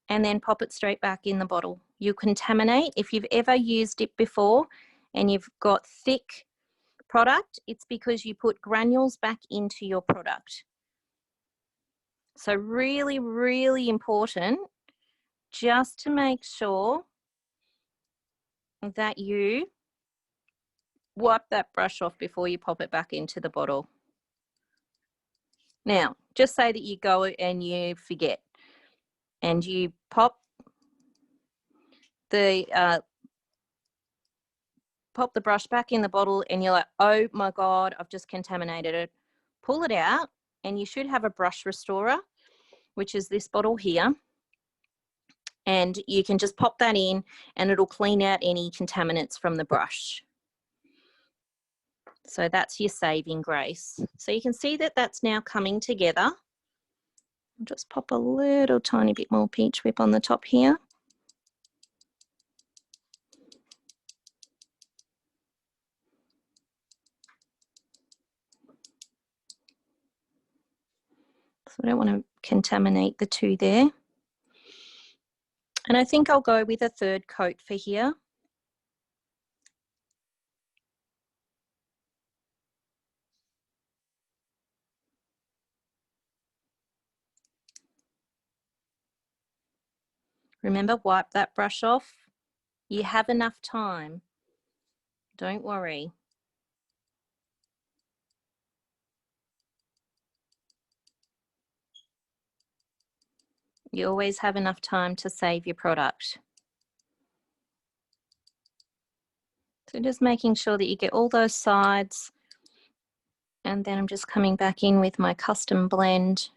and then pop it straight back in the bottle. You contaminate. If you've ever used it before and you've got thick product, it's because you put granules back into your product. So really, really important just to make sure that you wipe that brush off before you pop it back into the bottle. Now, just say that you go and you forget and you pop the brush back in the bottle and you're like, oh my God, I've just contaminated it. Pull it out and you should have a brush restorer, which is this bottle here. And you can just pop that in and it'll clean out any contaminants from the brush. So that's your saving grace. So you can see that that's now coming together. I'll just pop a little tiny bit more peach whip on the top here. So I don't want to contaminate the two there. And I think I'll go with a third coat for here. Remember, wipe that brush off. You have enough time. Don't worry. You always have enough time to save your product. So just making sure that you get all those sides. And then I'm just coming back in with my custom blend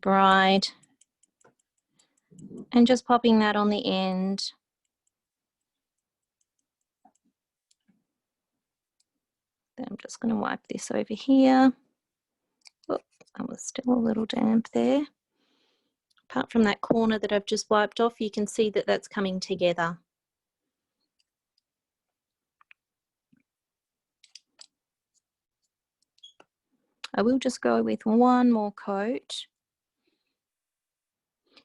Bride and just popping that on the end. Then I'm just going to wipe this over here. Oops, that was still a little damp there. Apart from that corner that I've just wiped off, you can see that that's coming together. I will just go with one more coat.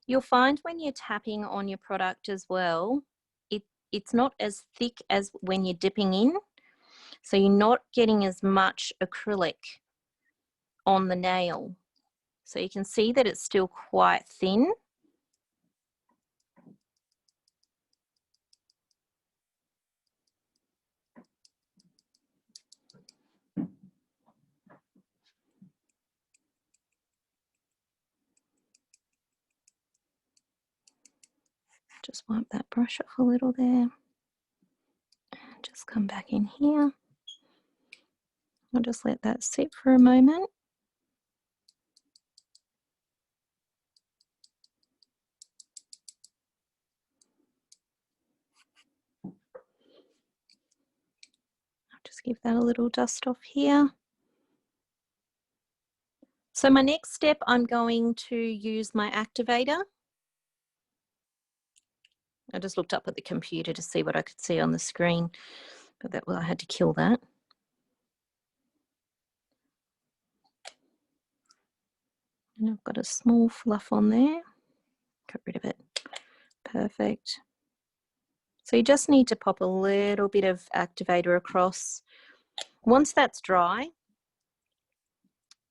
You'll find when you're tapping on your product as well, it's not as thick as when you're dipping in. So you're not getting as much acrylic on the nail. So you can see that it's still quite thin. Just wipe that brush off a little there. And just come back in here. I'll just let that sit for a moment. I'll just give that a little dust off here. So my next step, I'm going to use my activator. I just looked up at the computer to see what I could see on the screen, but I had to kill that. And I've got a small fluff on there. Get rid of it. Perfect. So you just need to pop a little bit of activator across. Once that's dry,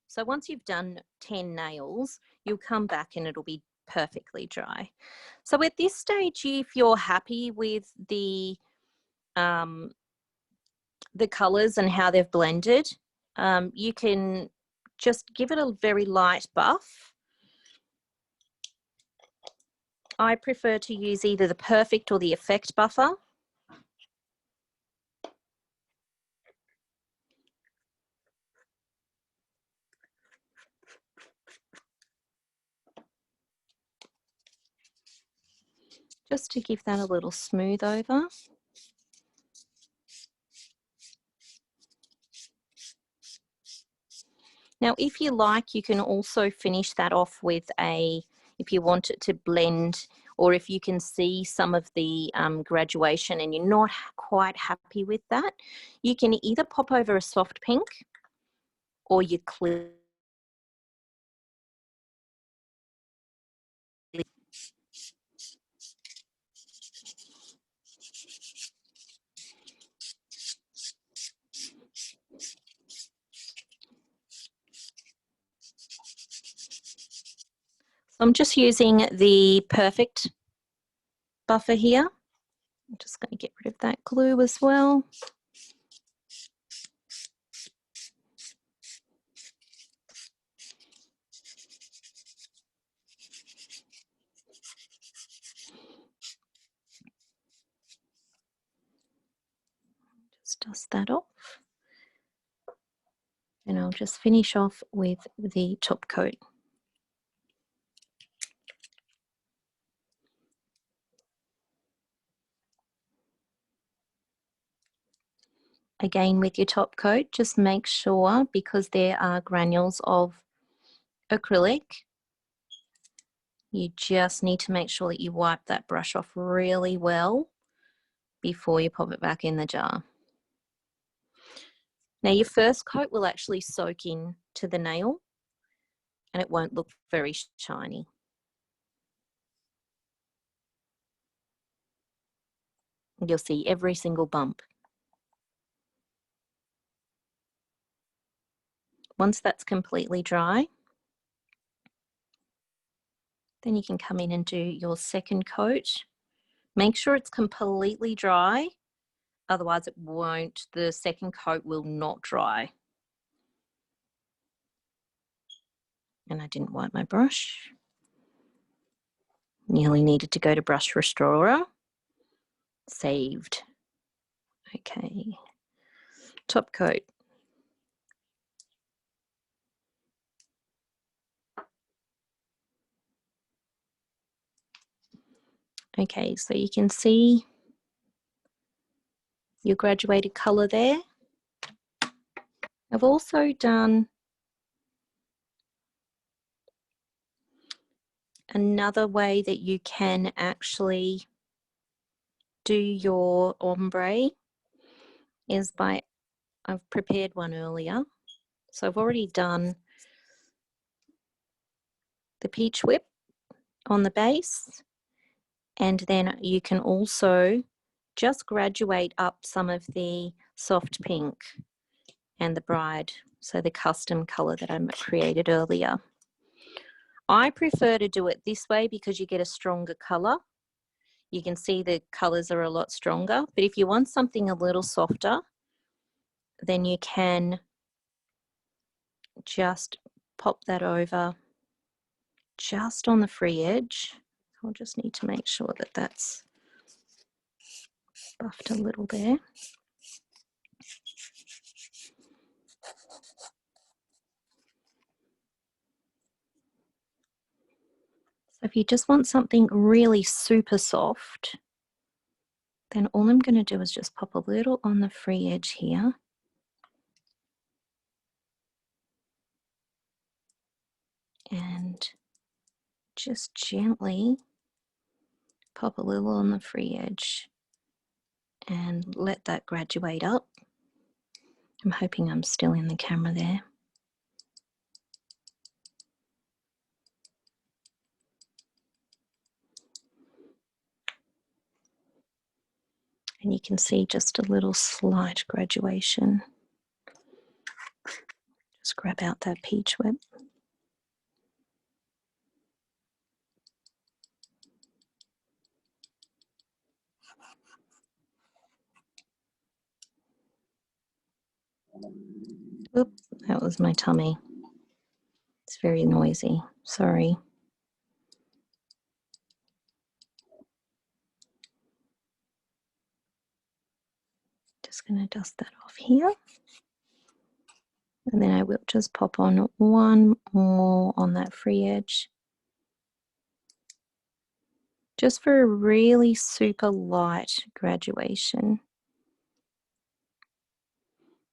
so once you've done 10 nails, you'll come back and it'll be perfectly dry. So at this stage, if you're happy with the colors and how they've blended, you can just give it a very light buff. I prefer to use either the Perfect or the Effect buffer. Just to give that a little smooth over. Now, if you like, you can also finish that off with if you want it to blend, or if you can see some of the graduation and you're not quite happy with that, you can either pop over a soft pink or your clear So I'm just using the Perfect buffer here. I'm just going to get rid of that glue as well. Just dust that off. And I'll just finish off with the top coat. Again, with your top coat, just make sure, because there are granules of acrylic, you just need to make sure that you wipe that brush off really well before you pop it back in the jar. Now your first coat will actually soak in to the nail and it won't look very shiny. You'll see every single bump. Once that's completely dry, then you can come in and do your second coat. Make sure it's completely dry, otherwise it won't, the second coat will not dry. And I didn't wipe my brush. Nearly needed to go to brush restorer. Saved. Okay. Top coat. Okay, so you can see your graduated colour there. I've also done another way that you can actually do your ombre is by, I've prepared one earlier. So I've already done the peach whip on the base, and then you can also just graduate up some of the soft pink and the bride, so the custom colour that I created earlier. I prefer to do it this way because you get a stronger colour. You can see the colours are a lot stronger, but if you want something a little softer, then you can just pop that over just on the free edge. I'll just need to make sure that that's buffed a little there. So if you just want something really super soft, then all I'm going to do is just pop a little on the free edge here. And just gently pop a little on the free edge and let that graduate up. I'm hoping I'm still in the camera there. And you can see just a little slight graduation. Just grab out that peach whip. Oop, that was my tummy. It's very noisy, sorry. Just going to dust that off here. And then I will just pop on one more on that free edge. Just for a really super light graduation.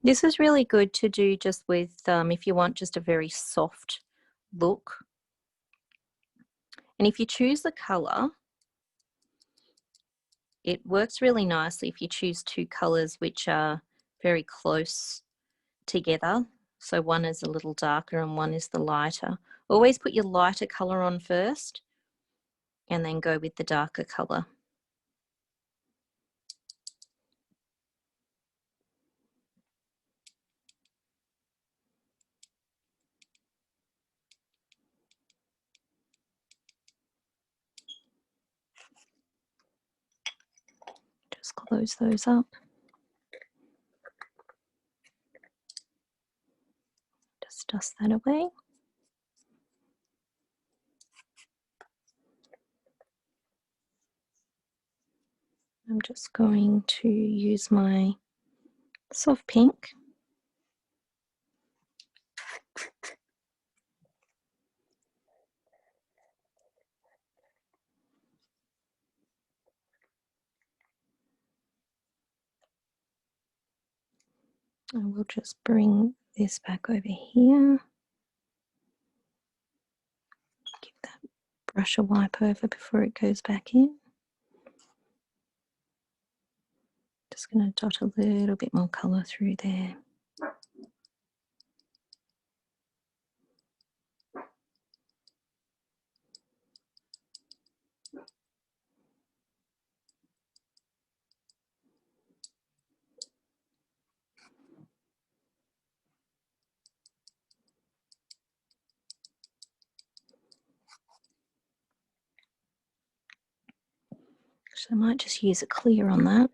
This is really good to do just with, if you want just a very soft look. And if you choose the colour, it works really nicely if you choose two colours which are very close together. So one is a little darker and one is the lighter. Always put your lighter colour on first and then go with the darker colour. Just close those up. Just dust that away. I'm just going to use my soft pink. I will just bring this back over here. Give that brush a wipe over before it goes back in. Just going to dot a little bit more colour through there. So I might just use a clear on that.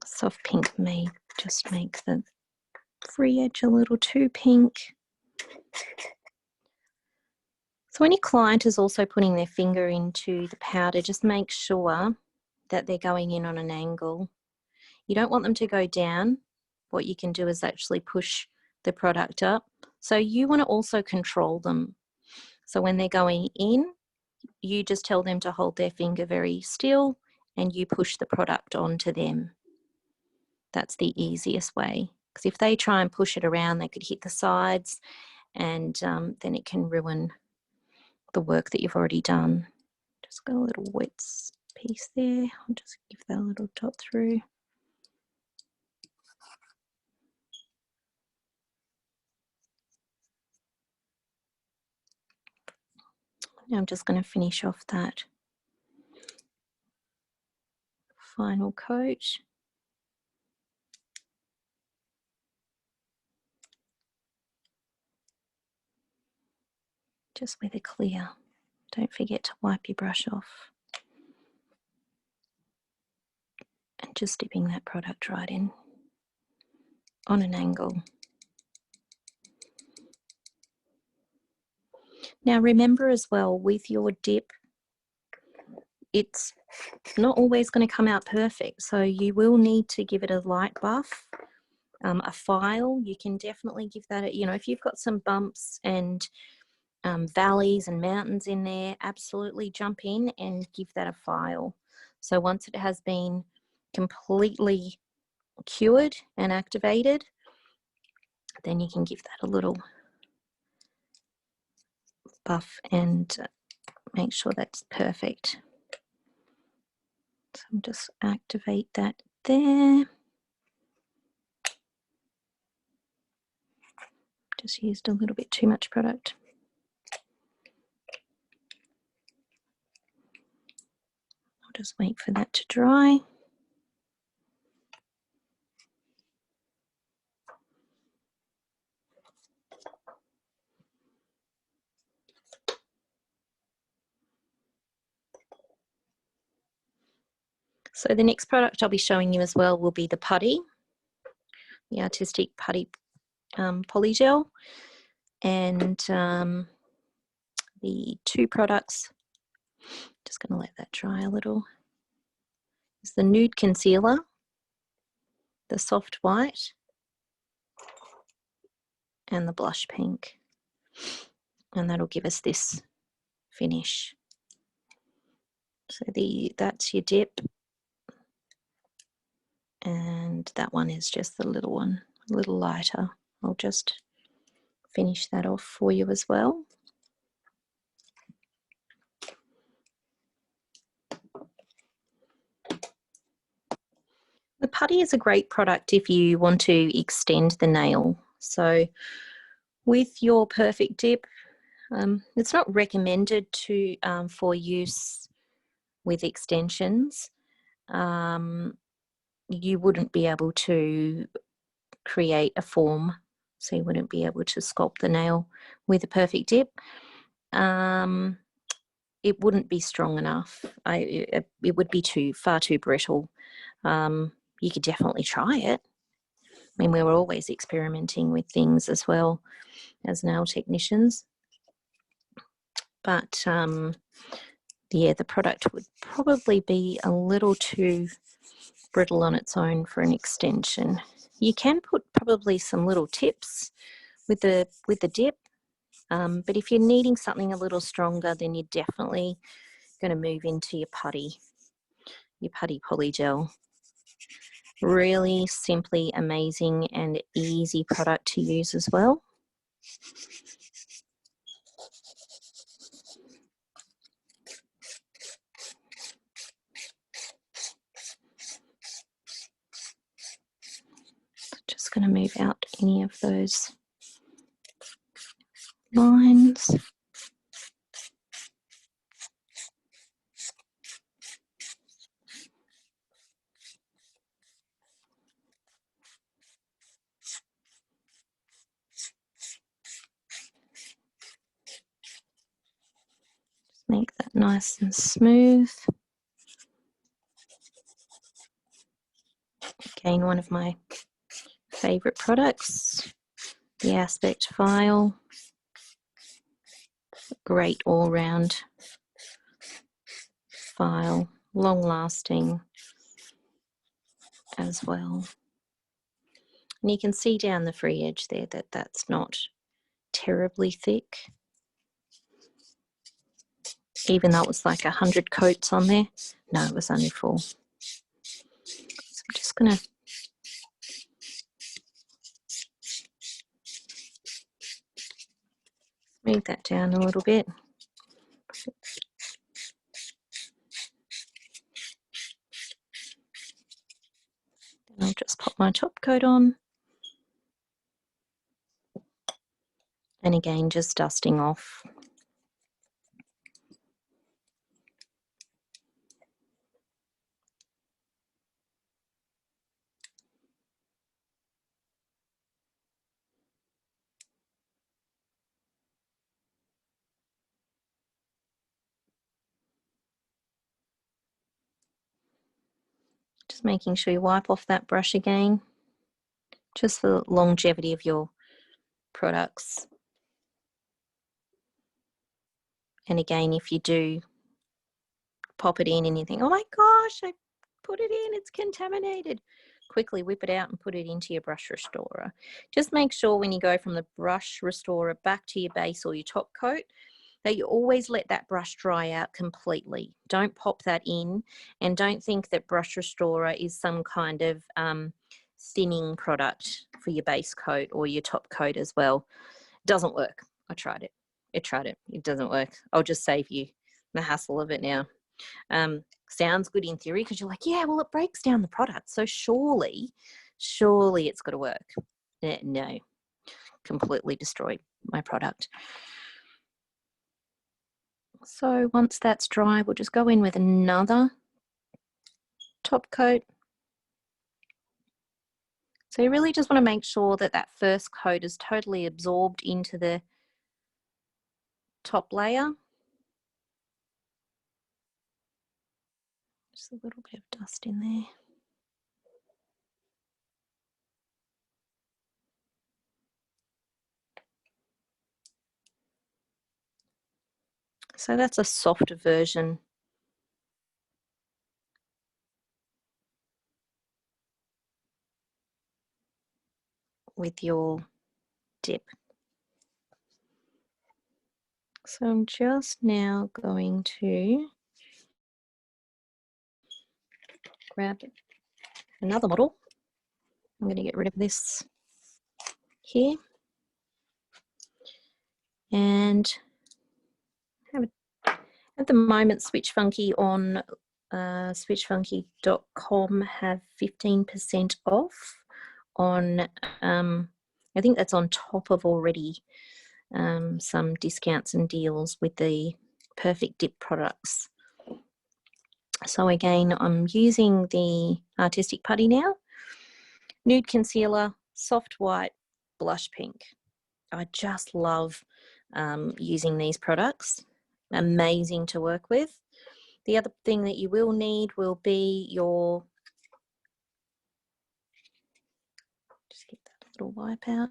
Soft pink may just make the free edge a little too pink. So when your client is also putting their finger into the powder, just make sure that they're going in on an angle. You don't want them to go down. What you can do is actually push the product up. So you want to also control them. So when they're going in, you just tell them to hold their finger very still and you push the product onto them. That's the easiest way. Because if they try and push it around, they could hit the sides and then it can ruin the work that you've already done. Just got a little wet piece there. I'll just give that a little dot through. Now I'm just going to finish off that final coat. Just with a clear. Don't forget to wipe your brush off. And just dipping that product right in on an angle. Now remember as well, with your dip, it's not always going to come out perfect. So you will need to give it a light buff. A file, you can definitely give that, you know, if you've got some bumps and valleys and mountains in there, absolutely jump in and give that a file. So once it has been completely cured and activated, then you can give that a little buff and make sure that's perfect. So I'll just activate that there. Just used a little bit too much product. I'll just wait for that to dry. So the next product I'll be showing you as well will be the putty, the artistic putty polygel, and the two products, just going to let that dry a little, is the nude concealer, the soft white, and the blush pink, and that'll give us this finish. So that's your dip, and that one is just the little one, a little lighter. I'll just finish that off for you as well. The putty is a great product if you want to extend the nail. So with your perfect dip, it's not recommended to for use with extensions. You wouldn't be able to create a form, so you wouldn't be able to sculpt the nail with a perfect dip. it wouldn't be strong enough. It would be far too brittle. You could definitely try it. I mean, we were always experimenting with things as well as nail technicians. But yeah, the product would probably be a little too brittle on its own for an extension. You can put probably some little tips with the dip, but if you're needing something a little stronger, then you're definitely going to move into your putty polygel. Really simply amazing and easy product to use as well. Just going to move out any of those lines. Just make that nice and smooth. Again, one of my favorite products, the Aspect File. Great all-round file, long-lasting as well. And you can see down the free edge there that that's not terribly thick, even though it was like 100 coats on there. No, it was only 4. So I'm just going to smooth that down a little bit. Then I'll just pop my top coat on. And again, just dusting off. Just making sure you wipe off that brush again, just for the longevity of your products. And again, if you do pop it in and you think, oh my gosh, I put it in, it's contaminated, quickly whip it out and put it into your brush restorer. Just make sure when you go from the brush restorer back to your base or your top coat that you always let that brush dry out completely. Don't pop that in, and don't think that brush restorer is some kind of thinning product for your base coat or your top coat as well. It doesn't work. I tried it. It doesn't work. I'll just save you the hassle of it now. Sounds good in theory because you're like, yeah, well, it breaks down the product, so surely it's got to work. No, completely destroyed my product. So once that's dry, we'll just go in with another top coat. So you really just want to make sure that that first coat is totally absorbed into the top layer. Just a little bit of dust in there. So that's a softer version with your dip. So I'm just now going to grab another model. I'm going to get rid of this here and have at the moment Switch Funky on switchfunky.com have 15% off on I think that's on top of already some discounts and deals with the Perfect Dip products. So again, I'm using the Artistic Putty now. Nude concealer, soft white, blush pink. I just love using these products. amazing to work with. The other thing that you will need will be your, just get that little wipe out.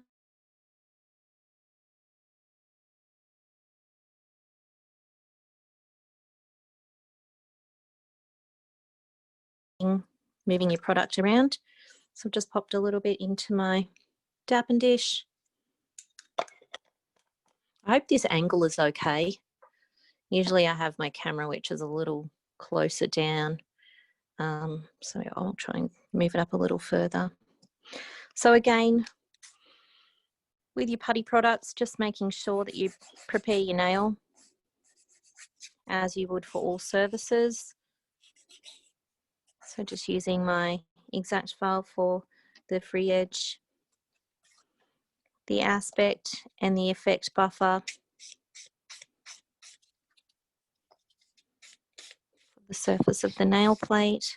Moving your product around. So I've just popped a little bit into my dappen dish. I hope this angle is okay. Usually I have my camera which is a little closer down, so I'll try and move it up a little further. So again, with your putty products, just making sure that you prepare your nail as you would for all surfaces. So just using my exact file for the free edge, the aspect and the effect buffer, for the surface of the nail plate.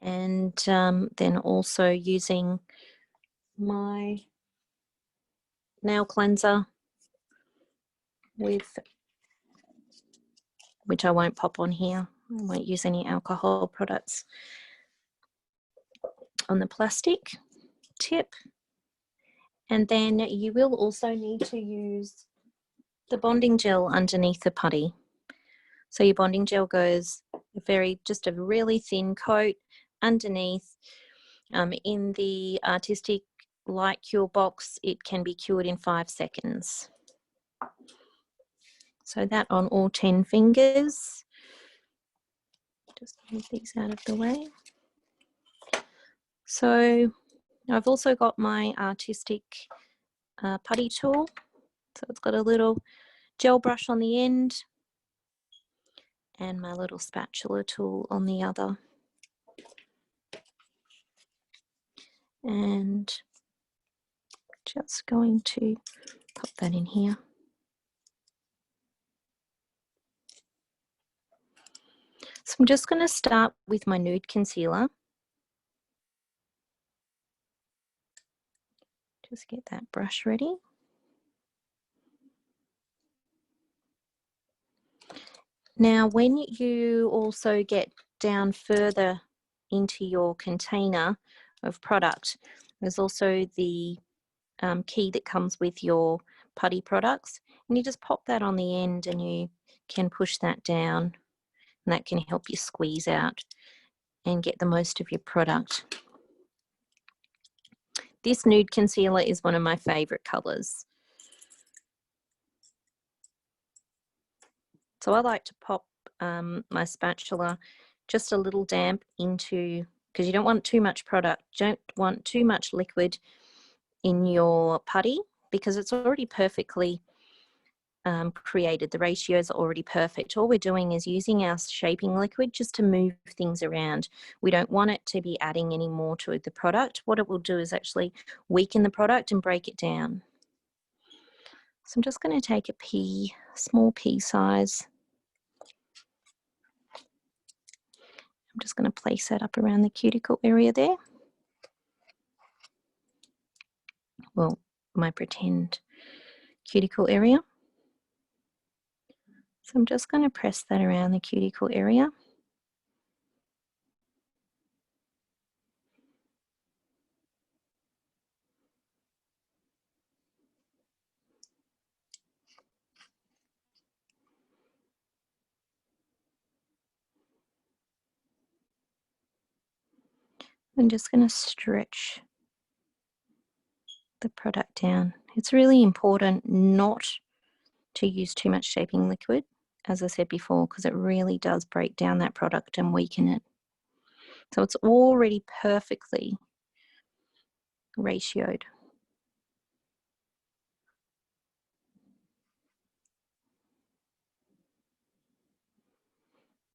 And then also using my nail cleanser, with which I won't pop on here. I won't use any alcohol products on the plastic tip. And then you will also need to use the bonding gel underneath the putty. So your bonding gel goes just a really thin coat underneath. In the artistic light cure box, it can be cured in 5 seconds. So that on all 10 fingers. Just move these out of the way. So I've also got my artistic putty tool. So it's got a little gel brush on the end and my little spatula tool on the other. And just going to pop that in here. So I'm just going to start with my nude concealer. Just get that brush ready. Now, when you also get down further into your container of product, there's also the key that comes with your putty products, and you just pop that on the end and you can push that down, and that can help you squeeze out and get the most of your product. This nude concealer is one of my favorite colors. So I like to pop my spatula just a little damp into, because you don't want too much product, don't want too much liquid in your putty, because it's already perfectly created. The ratios are already perfect. All we're doing is using our shaping liquid just to move things around. We don't want it to be adding any more to the product. What it will do is actually weaken the product and break it down. So I'm just going to take a small pea size. I'm just going to place that up around the cuticle area there. Well, my pretend cuticle area. So I'm just going to press that around the cuticle area. I'm just going to stretch the product down. It's really important not to use too much shaping liquid, as I said before, because it really does break down that product and weaken it. So it's already perfectly ratioed.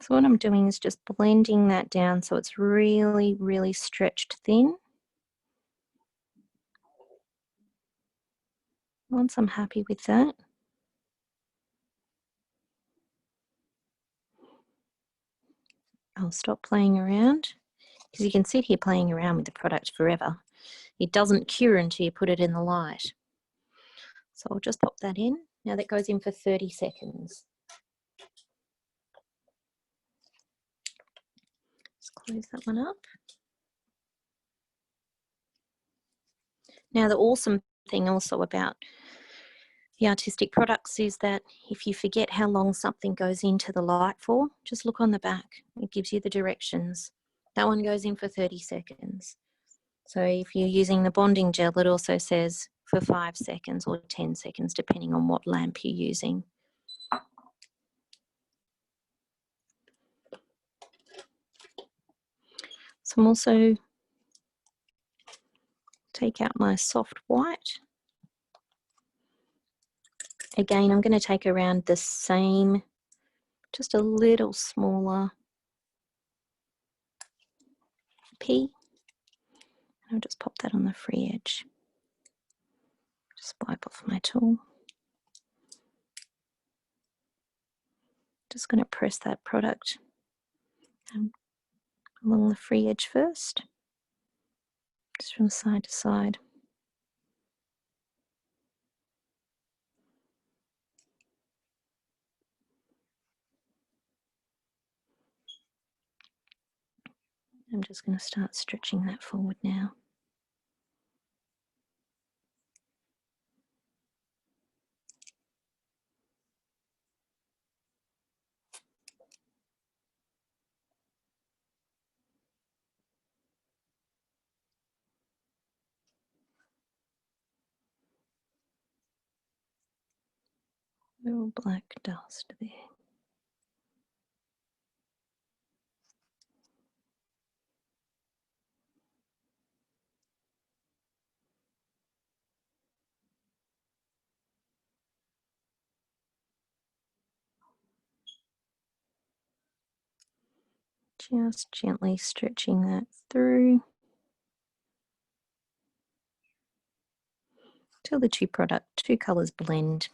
So what I'm doing is just blending that down so it's really, really stretched thin. Once I'm happy with that, I'll stop playing around because you can sit here playing around with the product forever. It doesn't cure until you put it in the light. So I'll just pop that in. Now that goes in for 30 seconds. Just close that one up. Now the awesome thing also about the artistic products is that if you forget how long something goes into the light for, just look on the back. It gives you the directions. That one goes in for 30 seconds. So if you're using the bonding gel, it also says for 5 seconds or 10 seconds, depending on what lamp you're using. So I'm also take out my soft white. Again, I'm going to take around the same, just a little smaller P. I'll just pop that on the free edge. Just wipe off my tool. Just going to press that product along the free edge first, just from side to side. I'm just going to start stretching that forward now. Little black dust there. Just gently stretching that through till the two colours blend.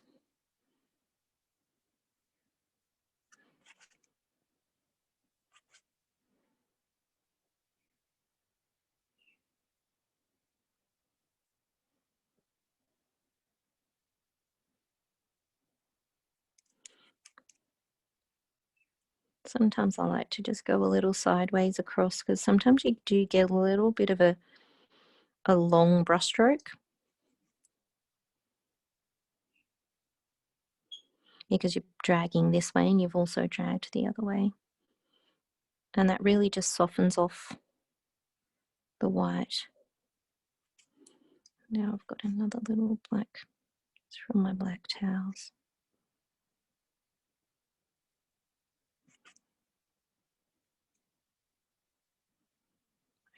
Sometimes I like to just go a little sideways across because sometimes you do get a little bit of a long brush stroke. Because you're dragging this way and you've also dragged the other way. And that really just softens off the white. Now I've got another little black, it's from my black towels.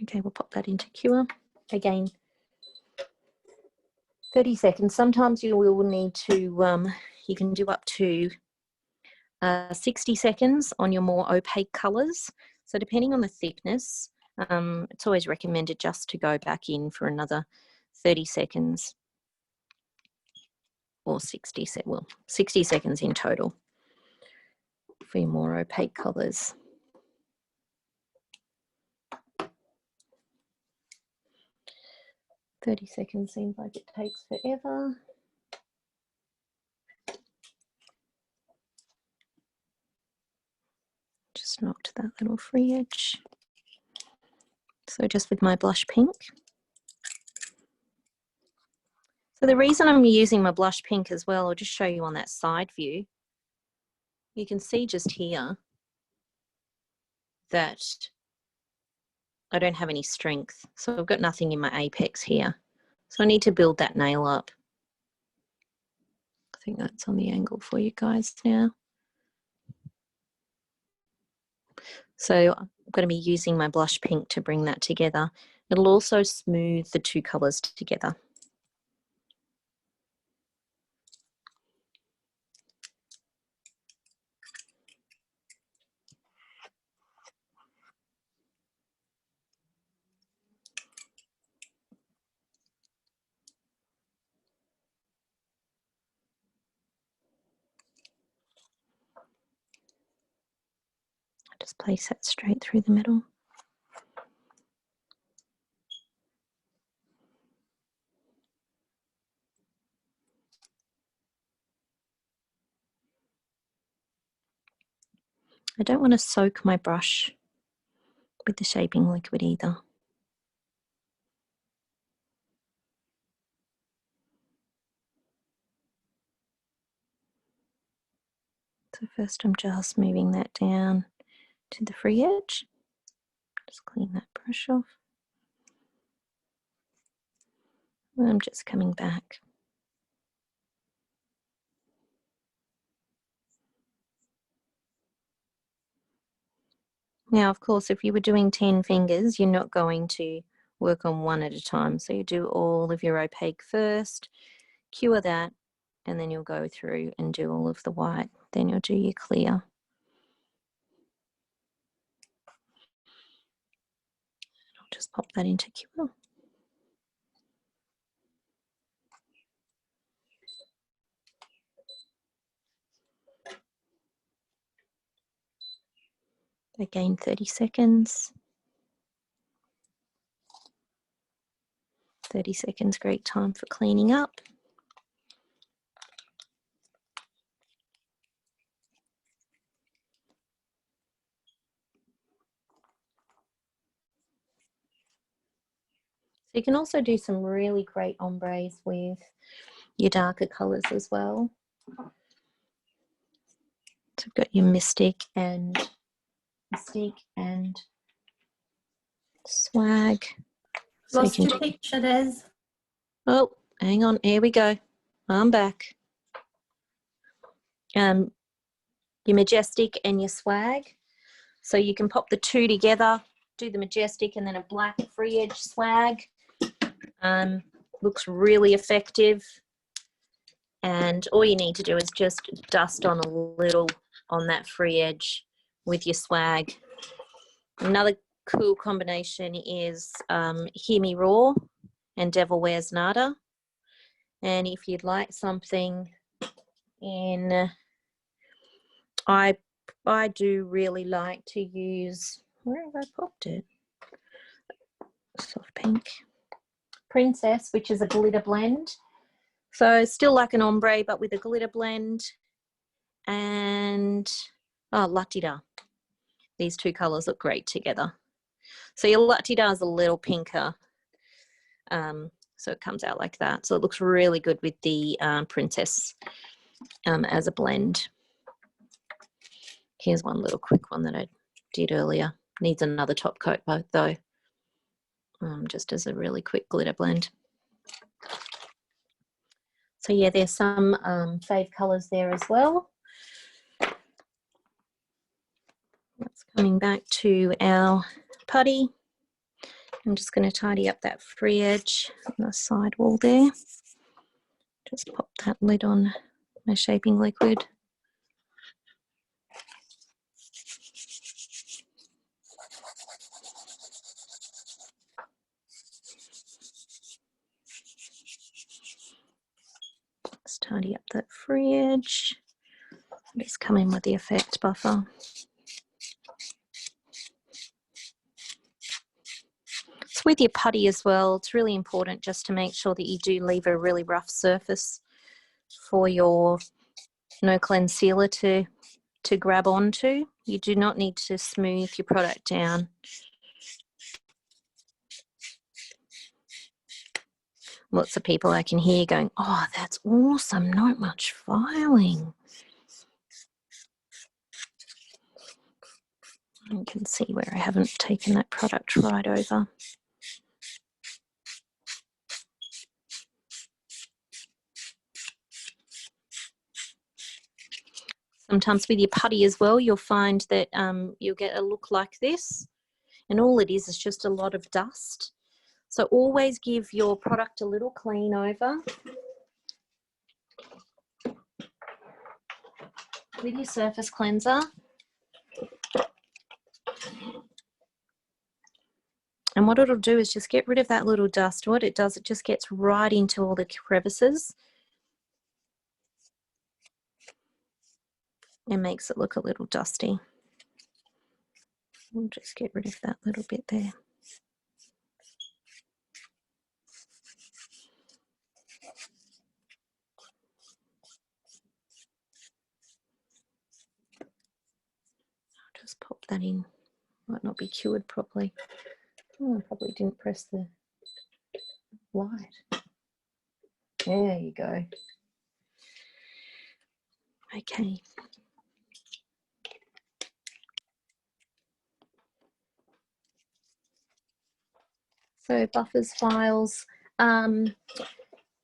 Okay, we'll pop that into cure. Again, 30 seconds. Sometimes you will need to, you can do up to 60 seconds on your more opaque colours. So depending on the thickness, it's always recommended just to go back in for another 30 seconds or 60 seconds in total for your more opaque colours. "30 seconds seems like it takes forever." Just knocked that little free edge. So just with my blush pink. So the reason I'm using my blush pink as well, I'll just show you on that side view. You can see just here that I don't have any strength. So I've got nothing in my apex here. So I need to build that nail up. I think that's on the angle for you guys now. So I'm going to be using my blush pink to bring that together. It'll also smooth the two colours together. Just place that straight through the middle. I don't want to soak my brush with the shaping liquid either. So first I'm just moving that down to the free edge. Just clean that brush off. And I'm just coming back. Now, of course, if you were doing 10 fingers, you're not going to work on one at a time. So you do all of your opaque first, cure that, and then you'll go through and do all of the white. Then you'll do your clear. I'll just pop that into cure. Again, 30 seconds. 30 seconds, great time for cleaning up. So you can also do some really great ombres with your darker colours as well. So you've got your Mystic and Swag. Lost your picture, Des. Oh, hang on, here we go. I'm back. Your Majestic and your Swag. So you can pop the two together, do the Majestic and then a black free edge Swag. Looks really effective. And all you need to do is just dust on a little on that free edge with your Swag. Another cool combination is Hear Me Roar and Devil Wears Nada. And if you'd like something in, I do really like to use, where have I popped it? Soft pink. Princess, which is a glitter blend. So still like an ombre, but with a glitter blend. And, oh, Latida. These two colours look great together. So your Latida is a little pinker. So it comes out like that. So it looks really good with the Princess as a blend. Here's one little quick one that I did earlier. Needs another top coat though, just as a really quick glitter blend. So yeah, there's some fave colours there as well. That's coming back to our putty. I'm just going to tidy up that free edge on the side wall there. Just pop that lid on my shaping liquid. Let's tidy up that free edge. Just come in with the effect buffer. So with your putty as well, it's really important just to make sure that you do leave a really rough surface for your no cleanse sealer to grab onto. You do not need to smooth your product down. Lots of people I can hear going, oh, that's awesome, not much filing. You can see where I haven't taken that product right over. Sometimes with your putty as well, you'll find that you'll get a look like this, and all it is just a lot of dust. So always give your product a little clean over with your surface cleanser. And what it'll do is just get rid of that little dust. What it does, it just gets right into all the crevices and makes it look a little dusty. We'll just get rid of that little bit there. just pop that in. Might not be cured properly. Oh, I probably didn't press the light. There you go. Okay. So buffers, files.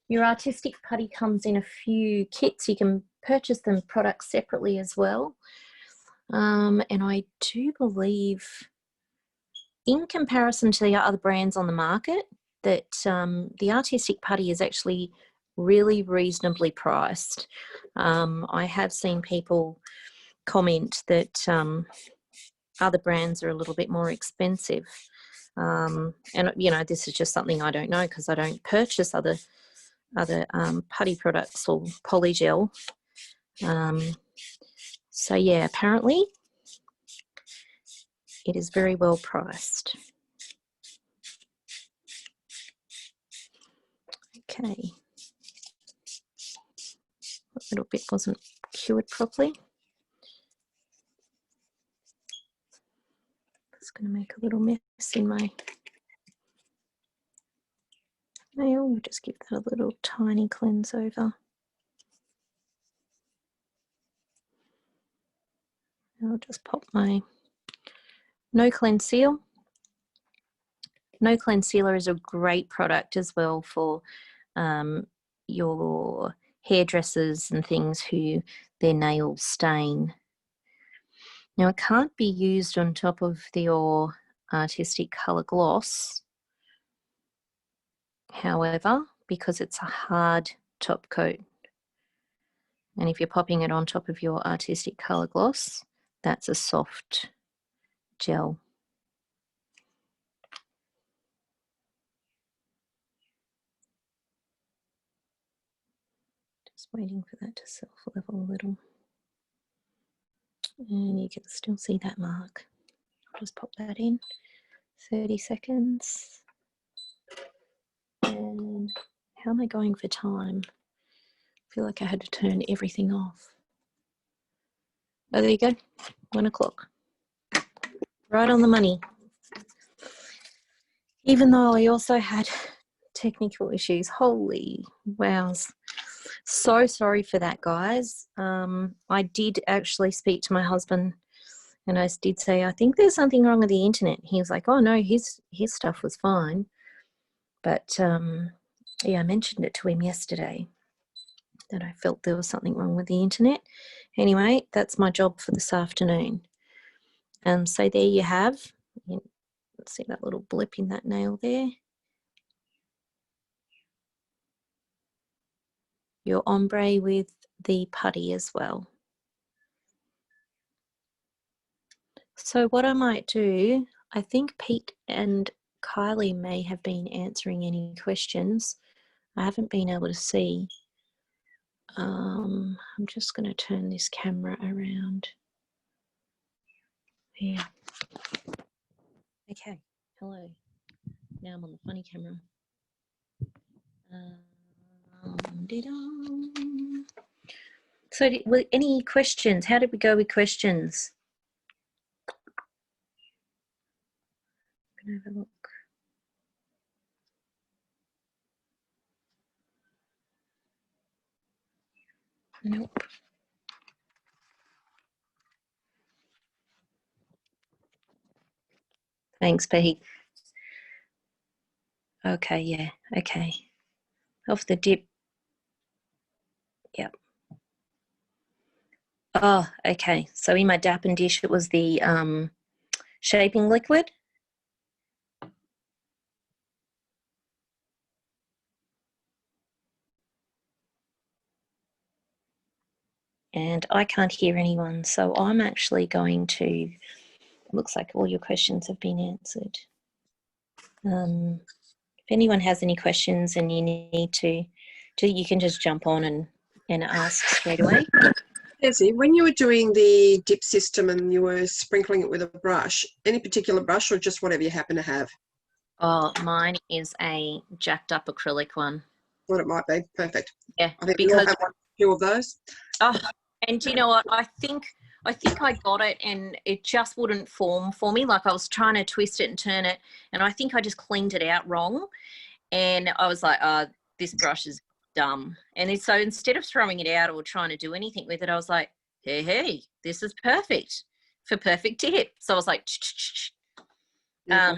Your artistic putty comes in a few kits. You can purchase them products separately as well. And I do believe, in comparison to the other brands on the market, that the artistic putty is actually really reasonably priced. I have seen people comment that other brands are a little bit more expensive. And, you know, this is just something I don't know because I don't purchase other putty products or polygel. So yeah, apparently it is very well priced. Okay. A little bit wasn't cured properly. It's going to make a little mess in my nail. We'll just give that a little tiny cleanse over. I'll just pop my No Cleanse Seal. No Cleanse Sealer is a great product as well for your hairdressers and things who their nails stain. Now, it can't be used on top of your artistic colour gloss, however, because it's a hard top coat. And if you're popping it on top of your artistic colour gloss, that's a soft gel. Just waiting for that to self-level a little. And you can still see that mark. I'll just pop that in. 30 seconds. And how am I going for time? I feel like I had to turn everything off. Oh, there you go. 1 o'clock. Right on the money. Even though I also had technical issues. Holy wows. So sorry for that, guys. I did actually speak to my husband and I did say, I think there's something wrong with the internet. He was like, oh no, his stuff was fine. But yeah, I mentioned it to him yesterday that I felt there was something wrong with the internet. Anyway, that's my job for this afternoon. So there you have, let's see that little blip in that nail there. Your ombre with the putty as well. So what I might do, I think Pete and Kylie may have been answering any questions. I haven't been able to see. I'm just going to turn this camera around. Yeah. Okay. Hello. Now I'm on the funny camera. So any questions? How did we go with questions? I'm going to have a look. Nope. Thanks, Pete. Okay, yeah, okay. Off the dip. Yep. Oh, okay. So in my dap and dish, it was the shaping liquid. And I can't hear anyone, so I'm actually going to, looks like all your questions have been answered. If anyone has any questions and you need to you can just jump on and ask straight away. Nancy, when you were doing the dip system and you were sprinkling it with a brush, any particular brush or just whatever you happen to have? Oh, mine is a jacked up acrylic one. What it might be. Perfect. Yeah, I think we all have one, 2 of those. Oh, and you know what? I think I think I got it and it just wouldn't form for me. Like I was trying to twist it and turn it, and I think I just cleaned it out wrong. And I was like, oh, this brush is dumb. And so instead of throwing it out or trying to do anything with it, I was like, hey, this is perfect for perfect tip. So I was like, yeah.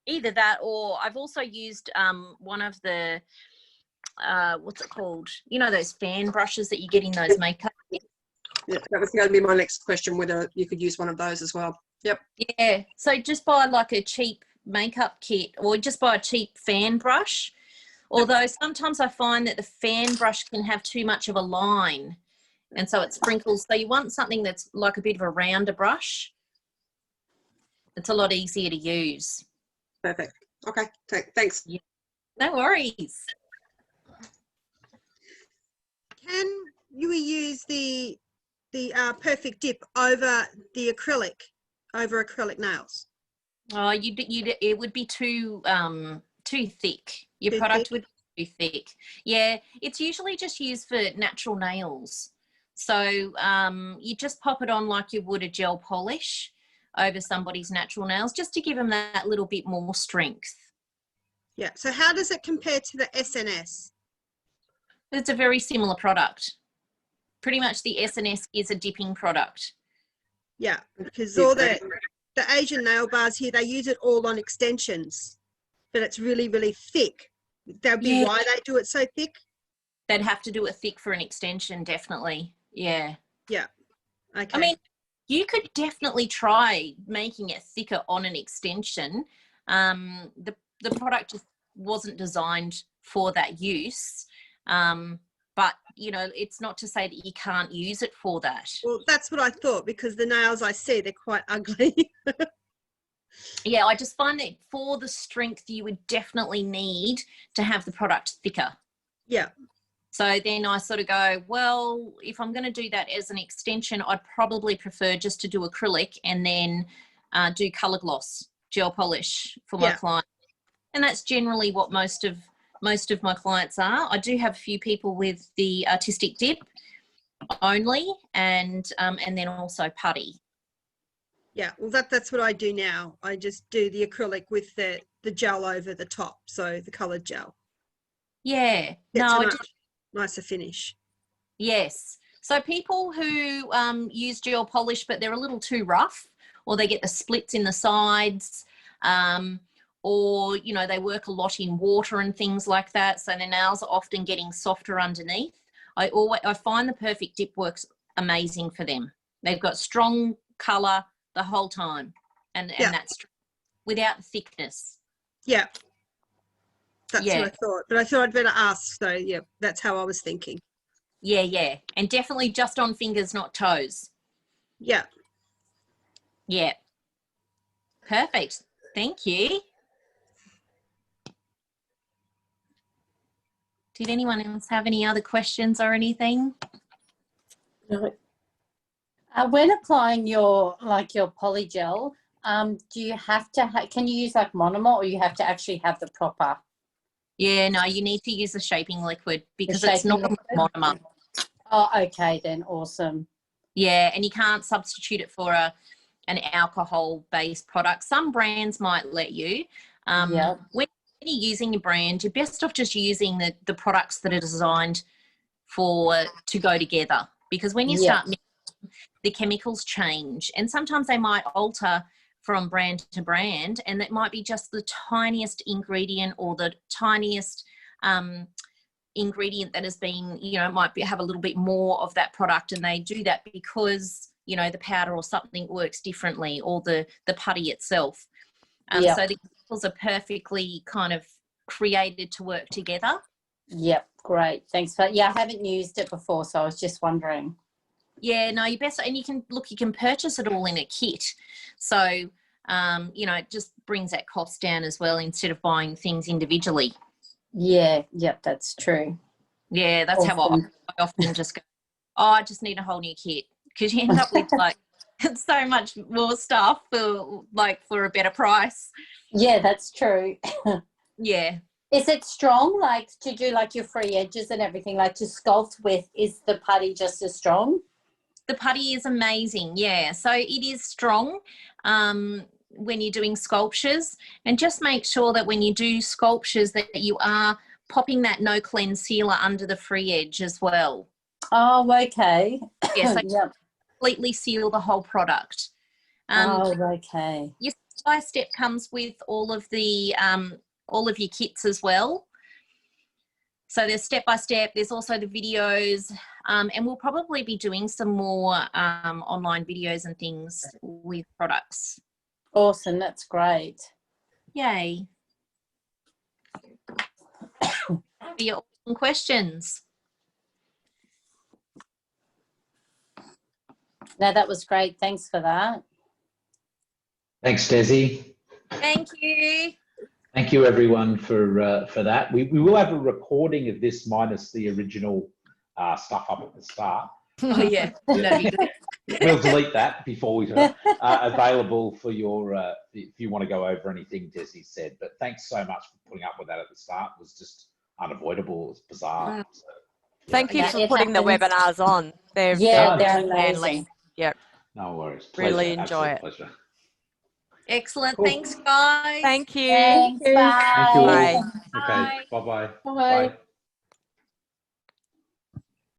Either that, or I've also used one of the, what's it called? You know, those fan brushes that you get in those makeup. Yeah, that was going to be my next question, whether you could use one of those as well. Yep. Yeah. So just buy like a cheap makeup kit or just buy a cheap fan brush. Although sometimes I find that the fan brush can have too much of a line and so it sprinkles. So you want something that's like a bit of a rounder brush. It's a lot easier to use. Perfect. Okay. Thanks. Yeah. No worries. Can you use the perfect dip over the acrylic, over acrylic nails? Oh, it would be too thick. Your Too product thick? would be too thick. Yeah, it's usually just used for natural nails. So you just pop it on like you would a gel polish over somebody's natural nails, just to give them that little bit more strength. Yeah. So how does it compare to the SNS? It's a very similar product. Pretty much the SNS is a dipping product. Yeah, because all the Asian nail bars here, they use it all on extensions, but it's really, really thick. That'd be why they do it so thick. They'd have to do it thick for an extension, definitely. Yeah. Yeah. Okay. I mean, you could definitely try making it thicker on an extension. The product just wasn't designed for that use. But, you know, it's not to say that you can't use it for that. Well, that's what I thought, because the nails I see, they're quite ugly. Yeah, I just find that for the strength, you would definitely need to have the product thicker. Yeah. So then I sort of go, well, if I'm going to do that as an extension, I'd probably prefer just to do acrylic and then do colour gloss, gel polish for my client. And that's generally what most of my clients are. I do have a few people with the artistic dip only, and then also putty. Yeah, well, that's what I do now. I just do the acrylic with the gel over the top, so the coloured gel. Yeah. Gets No, a much nicer finish. Yes. So people who use gel polish, but they're a little too rough, or they get the splits in the sides, or, you know, they work a lot in water and things like that, so their nails are often getting softer underneath. I find the perfect dip works amazing for them. They've got strong colour the whole time, and that's without thickness. Yeah. That's what I thought, but I thought I'd better ask. So yeah, that's how I was thinking. Yeah, and definitely just on fingers, not toes. Yeah. Yeah. Perfect. Thank you. Did anyone else have any other questions or anything? No. When applying your polygel, do you have to can you use like monomer, or you have to actually have the proper? Yeah, no, you need to use a shaping liquid because it's not a monomer. Oh, okay then, awesome. Yeah, and you can't substitute it for an alcohol-based product. Some brands might let you. When you're using a brand, you're best off just using the products that are designed to go together, because when you start mixing, the chemicals change, and sometimes they might alter from brand to brand, and that might be just the tiniest ingredient or the tiniest ingredient that has been, you know, might have a little bit more of that product, and they do that because, you know, the powder or something works differently, or the putty itself. So the chemicals are perfectly kind of created to work together. Yep, great. Thanks for I haven't used it before, so I was just wondering. Yeah, no, you best, and you can purchase it all in a kit. So, you know, it just brings that cost down as well, instead of buying things individually. Yeah, yep, that's true. Yeah, that's how I often just go, oh, I just need a whole new kit, because you end up with like so much more stuff for a better price. Yeah, that's true. Yeah. Is it strong, like to do like your free edges and everything, like to sculpt with? Is the putty just as strong? The putty is amazing, yeah. So it is strong when you're doing sculptures, and just make sure that when you do sculptures that you are popping that no cleanse sealer under the free edge as well. Oh, okay. Yeah, so Yep. completely seal the whole product. Oh, okay. Your step-by-step comes with all of your kits as well. So there's step-by-step, there's also the videos, and we'll probably be doing some more online videos and things with products. Awesome, that's great. Yay. Your awesome questions. No, that was great. Thanks for that. Thanks, Desi. Thank you. Thank you, everyone, for that. We will have a recording of this minus the original stuff up at the start. Oh, yeah. That'd be good. We'll delete that before we available for your if you want to go over anything Desi said. But thanks so much for putting up with that at the start. It was just unavoidable. It was bizarre. So, Thank you Yeah, for it putting the happens. webinars on. They're They're handy. amazing. Yep. no worries. Pleasure. Really enjoy Absolute it. pleasure. Excellent. Cool. Thanks, guys. Thank you. Thanks. Bye. Thank you all. Bye. Okay. Bye-bye. Bye. Bye.